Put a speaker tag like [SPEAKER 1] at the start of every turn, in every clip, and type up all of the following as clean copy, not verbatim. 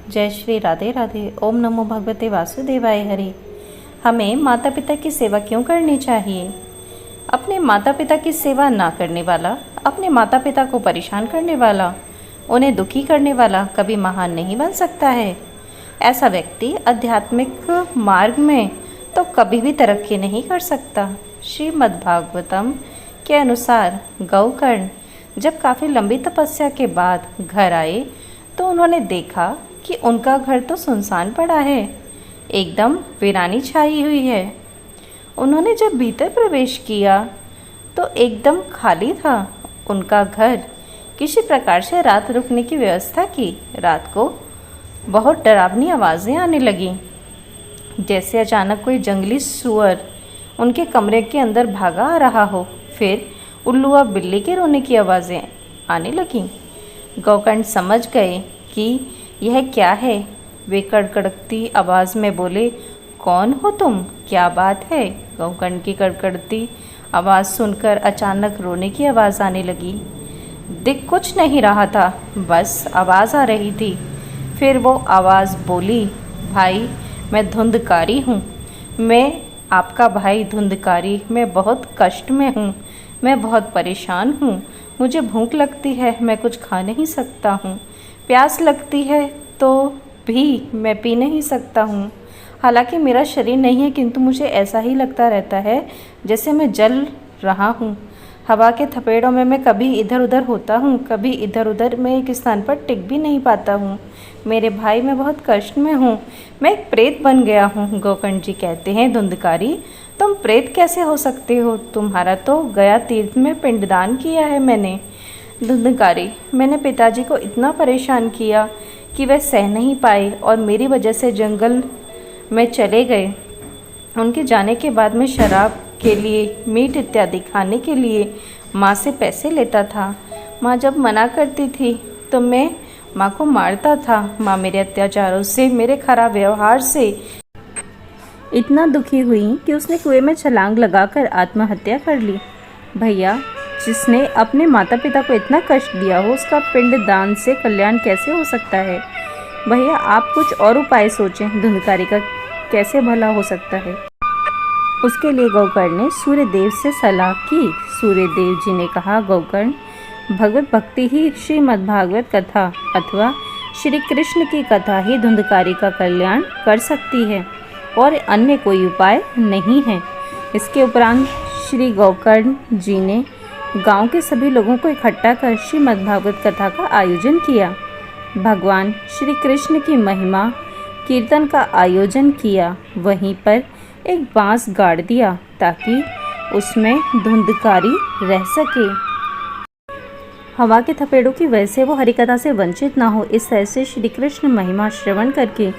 [SPEAKER 1] जय श्री राधे राधे। ओम नमो भगवते वासुदेवाय हरे। हमें माता पिता की सेवा क्यों करनी चाहिए? अपने माता पिता की सेवा ना करने वाला, अपने माता पिता को परेशान करने वाला, उन्हें दुखी करने वाला कभी महान नहीं बन सकता है। ऐसा व्यक्ति आध्यात्मिक मार्ग में तो कभी भी तरक्की नहीं कर सकता। श्रीमद्भागवतम के अनुसार गौकर्ण जब काफ़ी लंबी तपस्या के बाद घर आए तो उन्होंने देखा कि उनका घर तो सुनसान पड़ा है, एकदम वीरानी छाई हुई है। उन्होंने जब भीतर प्रवेश किया तो एकदम खाली था उनका घर। किसी प्रकार से रात रुकने की व्यवस्था की। रात को बहुत डरावनी आवाज़ें आने लगीं, जैसे अचानक कोई जंगली सुअर उनके कमरे के अंदर भागा आ रहा हो। फिर उल्लू व बिल्ली के रोने की आवाज़ें आने लगीं। गौकर्ण समझ गए कि यह क्या है। वे कड़कड़ती आवाज़ में बोले, कौन हो तुम? क्या बात है? गौकर्ण की कड़कड़ती आवाज़ सुनकर अचानक रोने की आवाज़ आने लगी। दिख कुछ नहीं रहा था, बस आवाज़ आ रही थी। फिर वो आवाज़ बोली, भाई मैं धुंधकारी हूँ, मैं आपका भाई धुंधकारी, मैं बहुत कष्ट में हूँ, मैं बहुत परेशान हूँ। मुझे भूख लगती है, मैं कुछ खा नहीं सकता हूँ। प्यास लगती है तो भी मैं पी नहीं सकता हूँ। हालांकि मेरा शरीर नहीं है, किंतु मुझे ऐसा ही लगता रहता है जैसे मैं जल रहा हूँ। हवा के थपेड़ों में मैं कभी इधर उधर होता हूँ, कभी इधर उधर। मैं एक स्थान पर टिक भी नहीं पाता हूँ। मेरे भाई, मैं बहुत कष्ट में हूँ, मैं एक प्रेत बन गया हूँ। गौकर्ण जी कहते हैं, धुंधकारी तुम प्रेत कैसे हो सकते हो? तुम्हारा तो गया तीर्थ में पिंडदान किया है मैंने। धुंधकारी, मैंने पिताजी को इतना परेशान किया कि वह सह नहीं पाए और मेरी वजह से जंगल में चले गए। उनके जाने के बाद मैं शराब के लिए, मीट इत्यादि खाने के लिए माँ से पैसे लेता था। माँ जब मना करती थी तो मैं माँ को मारता था। माँ मेरे अत्याचारों से, मेरे खराब व्यवहार से इतना दुखी हुई कि उसने कुएं में छलांग लगाकर आत्महत्या कर ली। भैया, जिसने अपने माता पिता को इतना कष्ट दिया हो, उसका पिंड दान से कल्याण कैसे हो सकता है? भैया, आप कुछ और उपाय सोचें, धुंधकारी का कैसे भला हो सकता है। उसके लिए गौकर्ण ने सूर्यदेव से सलाह की। सूर्यदेव जी ने कहा, गौकर्ण, भगवत भक्ति ही श्रीमद्भागवत कथा अथवा श्री कृष्ण की कथा ही धुंधकारी का कल्याण कर सकती है और अन्य कोई उपाय नहीं है। इसके उपरांत श्री गौकर्ण जी ने गांव के सभी लोगों को इकट्ठा कर श्रीमद्भागवत कथा का आयोजन किया। भगवान श्री कृष्ण की महिमा कीर्तन का आयोजन किया। वहीं पर एक बांस गाड़ दिया ताकि उसमें धुंधकारी रह सके। हवा के थपेड़ों की वजह से वो हरिकथा से वंचित ना हो, इस तरह से श्री कृष्ण महिमा श्रवण करके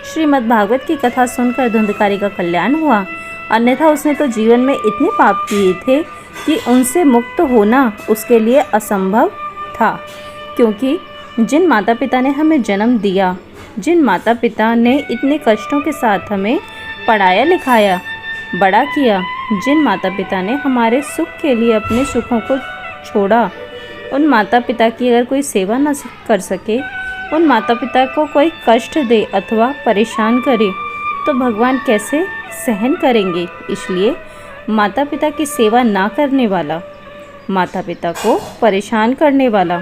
[SPEAKER 1] श्रीमद्भागवत की कथा सुनकर धुंधकारी का कल्याण हुआ। अन्यथा उसने तो जीवन में इतने पाप किए थे कि उनसे मुक्त होना उसके लिए असंभव था। क्योंकि जिन माता पिता ने हमें जन्म दिया, जिन माता पिता ने इतने कष्टों के साथ हमें पढ़ाया लिखाया, बड़ा किया, जिन माता पिता ने हमारे सुख के लिए अपने सुखों को छोड़ा, उन माता पिता की अगर कोई सेवा न कर सके, उन माता पिता को कोई कष्ट दे अथवा परेशान करे, तो भगवान कैसे सहन करेंगे। इसलिए माता पिता की सेवा ना करने वाला, माता पिता को परेशान करने वाला,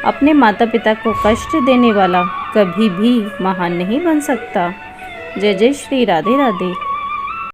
[SPEAKER 1] अपने माता पिता को कष्ट देने वाला कभी भी महान नहीं बन सकता। जय जय श्री राधे राधे।